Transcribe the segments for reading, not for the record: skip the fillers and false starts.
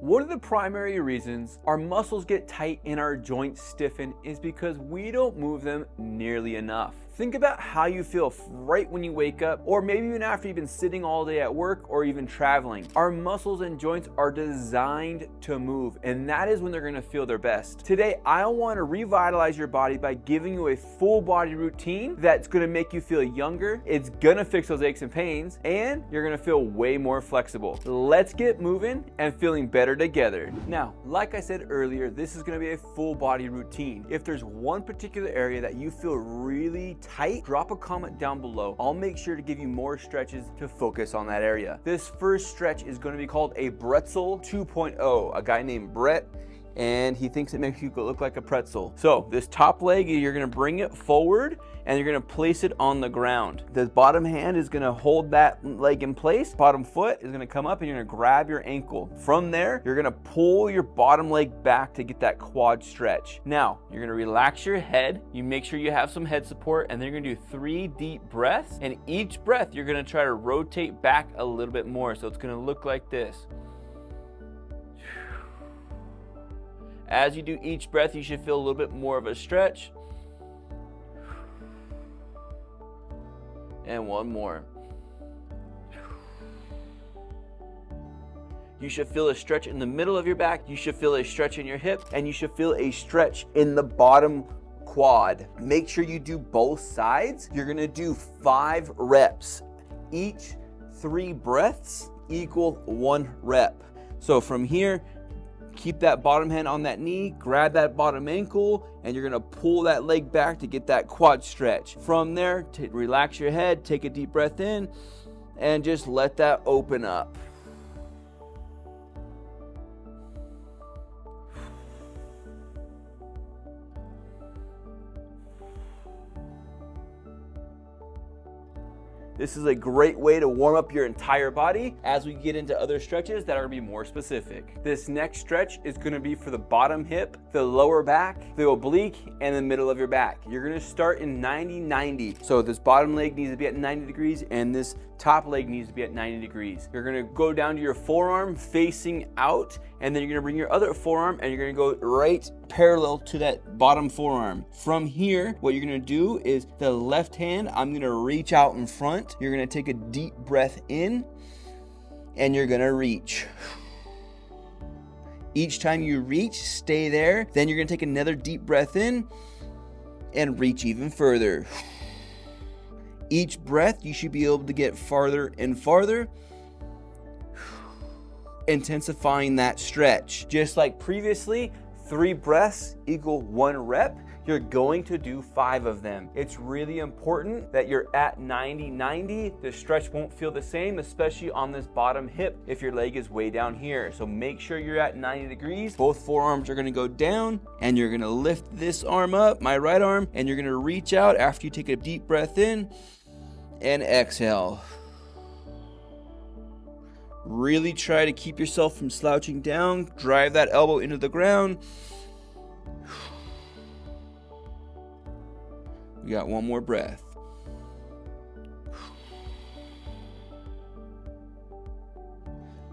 One of the primary reasons our muscles get tight and our joints stiffen is because we don't move them nearly enough. Think about how you feel right when you wake up, or maybe even after you've been sitting all day at work or even traveling. Our muscles and joints are designed to move, and that is when they're going to feel their best. Today, I want to revitalize your body by giving you a full body routine that's going to make you feel younger, it's going to fix those aches and pains, and you're going to feel way more flexible. Let's get moving and feeling better together. Now, like I said earlier, this is going to be a full body routine. If there's one particular area that you feel really tight, drop a comment down below. I'll make sure to give you more stretches to focus on that area. This first stretch is going to be called a pretzel 2.0. A guy named Brett, and he thinks it makes you look like a pretzel. So this top leg, you're going to bring it forward and you're going to place it on the ground. The bottom hand is going to hold that leg in place. Bottom foot is going to come up and you're going to grab your ankle. From there, you're going to pull your bottom leg back to get that quad stretch. Now, you're going to relax your head. You make sure you have some head support, and then you're going to do 3 deep breaths. And each breath, you're going to try to rotate back a little bit more. So it's going to look like this. As you do each breath, you should feel a little bit more of a stretch. And one more. You should feel a stretch in the middle of your back. You should feel a stretch in your hip, and you should feel a stretch in the bottom quad. Make sure you do both sides. You're gonna do 5 reps. Each 3 breaths equal 1 rep. So from here, keep that bottom hand on that knee, grab that bottom ankle, and you're gonna pull that leg back to get that quad stretch. From there, relax your head, take a deep breath in, and just let that open up. This is a great way to warm up your entire body as we get into other stretches that are gonna be more specific. This next stretch is gonna be for the bottom hip, the lower back, the oblique, and the middle of your back. You're gonna start in 90-90. So this bottom leg needs to be at 90 degrees and this top leg needs to be at 90 degrees. You're gonna go down to your forearm facing out, and then you're gonna bring your other forearm and you're gonna go right parallel to that bottom forearm. From here, what you're gonna do is the left hand, I'm gonna reach out in front. You're gonna take a deep breath in and you're gonna reach. Each time you reach, stay there. Then you're gonna take another deep breath in and reach even further. Each breath, you should be able to get farther and farther, intensifying that stretch. Just like previously, 3 breaths equal 1 rep. You're going to do 5 of them. It's really important that you're at 90-90. The stretch won't feel the same, especially on this bottom hip if your leg is way down here. So make sure you're at 90 degrees. Both forearms are gonna go down, and you're gonna lift this arm up, my right arm, and you're gonna reach out after you take a deep breath in and exhale. Really try to keep yourself from slouching down. Drive that elbow into the ground. We got one more breath.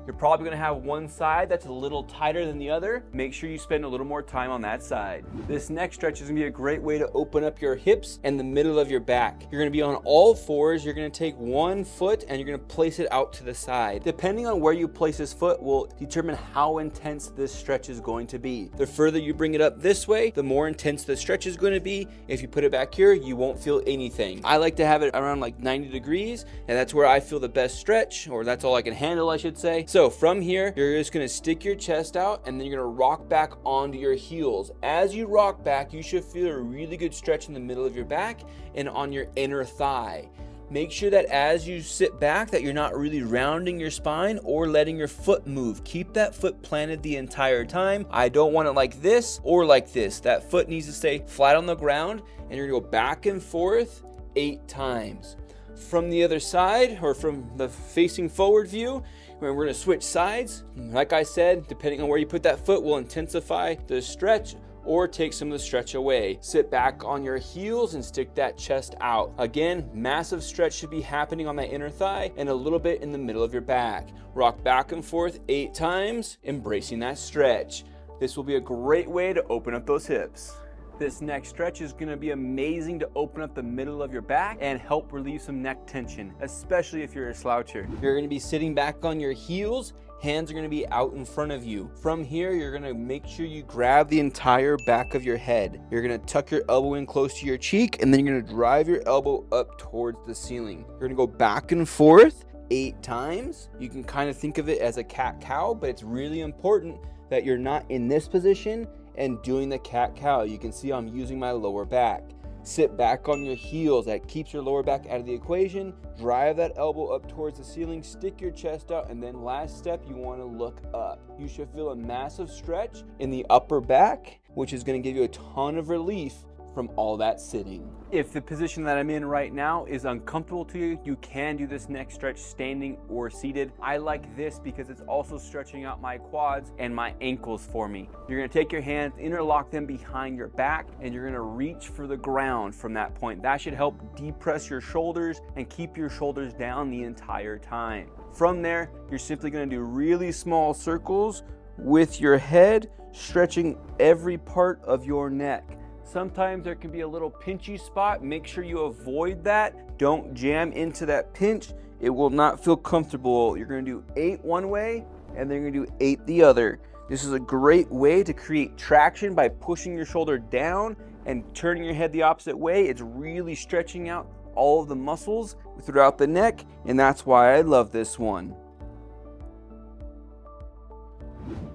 You're probably gonna have one side that's a little tighter than the other. Make sure you spend a little more time on that side. This next stretch is gonna be a great way to open up your hips and the middle of your back. You're gonna be on all fours. You're gonna take one foot and you're gonna place it out to the side. Depending on where you place this foot will determine how intense this stretch is going to be. The further you bring it up this way, the more intense the stretch is gonna be. If you put it back here, you won't feel anything. I like to have it around like 90 degrees, and that's where I feel the best stretch, or that's all I can handle, I should say. So from here, you're just gonna stick your chest out and then you're gonna rock back onto your heels. As you rock back, you should feel a really good stretch in the middle of your back and on your inner thigh. Make sure that as you sit back that you're not really rounding your spine or letting your foot move. Keep that foot planted the entire time. I don't want it like this or like this. That foot needs to stay flat on the ground, and you're gonna go back and forth 8 times. From the other side, or from the facing forward view, we're gonna switch sides. Like I said, depending on where you put that foot will intensify the stretch or take some of the stretch away. Sit back on your heels and stick that chest out. Again, massive stretch should be happening on that inner thigh and a little bit in the middle of your back. Rock back and forth 8 times, embracing that stretch. This will be a great way to open up those hips. This next stretch is going to be amazing to open up the middle of your back and help relieve some neck tension, especially if you're a sloucher. You're going to be sitting back on your heels. Hands are going to be out in front of you. From here, you're going to make sure you grab the entire back of your head. You're going to tuck your elbow in close to your cheek, and then you're going to drive your elbow up towards the ceiling. You're going to go back and forth 8 times. You can kind of think of it as a cat-cow, but it's really important that you're not in this position and doing the cat-cow. You can see I'm using my lower back. Sit back on your heels. That keeps your lower back out of the equation. Drive that elbow up towards the ceiling, stick your chest out, and then last step, you want to look up. You should feel a massive stretch in the upper back, which is going to give you a ton of relief from all that sitting. If the position that I'm in right now is uncomfortable to you, you can do this next stretch standing or seated. I like this because it's also stretching out my quads and my ankles for me. You're gonna take your hands, interlock them behind your back, and you're gonna reach for the ground from that point. That should help depress your shoulders and keep your shoulders down the entire time. From there, you're simply gonna do really small circles with your head, stretching every part of your neck. Sometimes there can be a little pinchy spot. Make sure you avoid that. Don't jam into that pinch. It will not feel comfortable. You're gonna do 8 one way, and then you're gonna do 8 the other. This is a great way to create traction by pushing your shoulder down and turning your head the opposite way. It's really stretching out all of the muscles throughout the neck, and that's why I love this one.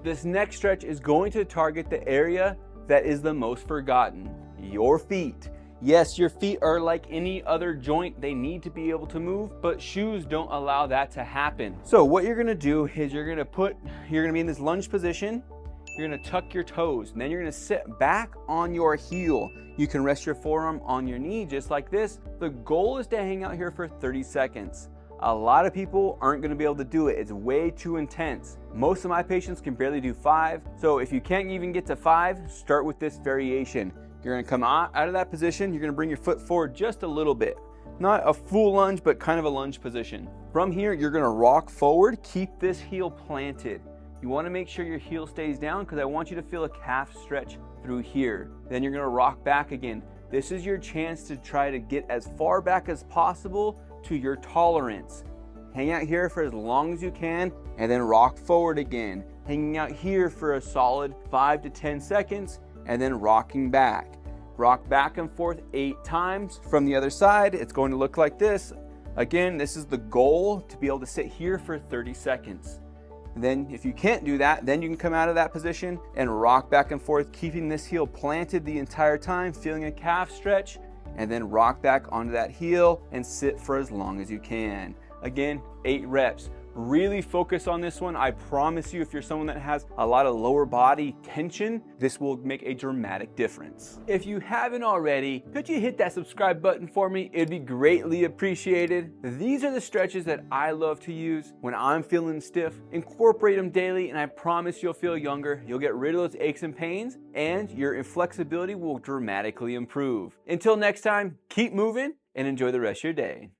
This next stretch is going to target the area that is the most forgotten, your feet. Yes, your feet are like any other joint. They need to be able to move, but shoes don't allow that to happen. So what you're gonna do is you're gonna be in this lunge position. You're gonna tuck your toes, and then you're gonna sit back on your heel. You can rest your forearm on your knee just like this. The goal is to hang out here for 30 seconds. A lot of people aren't gonna be able to do it. It's way too intense. Most of my patients can barely do 5. So if you can't even get to 5, start with this variation. You're gonna come out of that position. You're gonna bring your foot forward just a little bit. Not a full lunge, but kind of a lunge position. From here, you're gonna rock forward. Keep this heel planted. You wanna make sure your heel stays down because I want you to feel a calf stretch through here. Then you're gonna rock back again. This is your chance to try to get as far back as possible to your tolerance. Hang out here for as long as you can and then rock forward again. Hanging out here for a solid 5 to 10 seconds and then rocking back. Rock back and forth 8 times. From the other side, it's going to look like this. Again, this is the goal, to be able to sit here for 30 seconds. And then if you can't do that, then you can come out of that position and rock back and forth, keeping this heel planted the entire time, feeling a calf stretch, and then rock back onto that heel and sit for as long as you can. Again, 8 reps. Really focus on this one. I promise you, if you're someone that has a lot of lower body tension, this will make a dramatic difference. If you haven't already, could you hit that subscribe button for me? It'd be greatly appreciated. These are the stretches that I love to use when I'm feeling stiff. Incorporate them daily, and I promise you'll feel younger. You'll get rid of those aches and pains, and your inflexibility will dramatically improve. Until next time, keep moving and enjoy the rest of your day.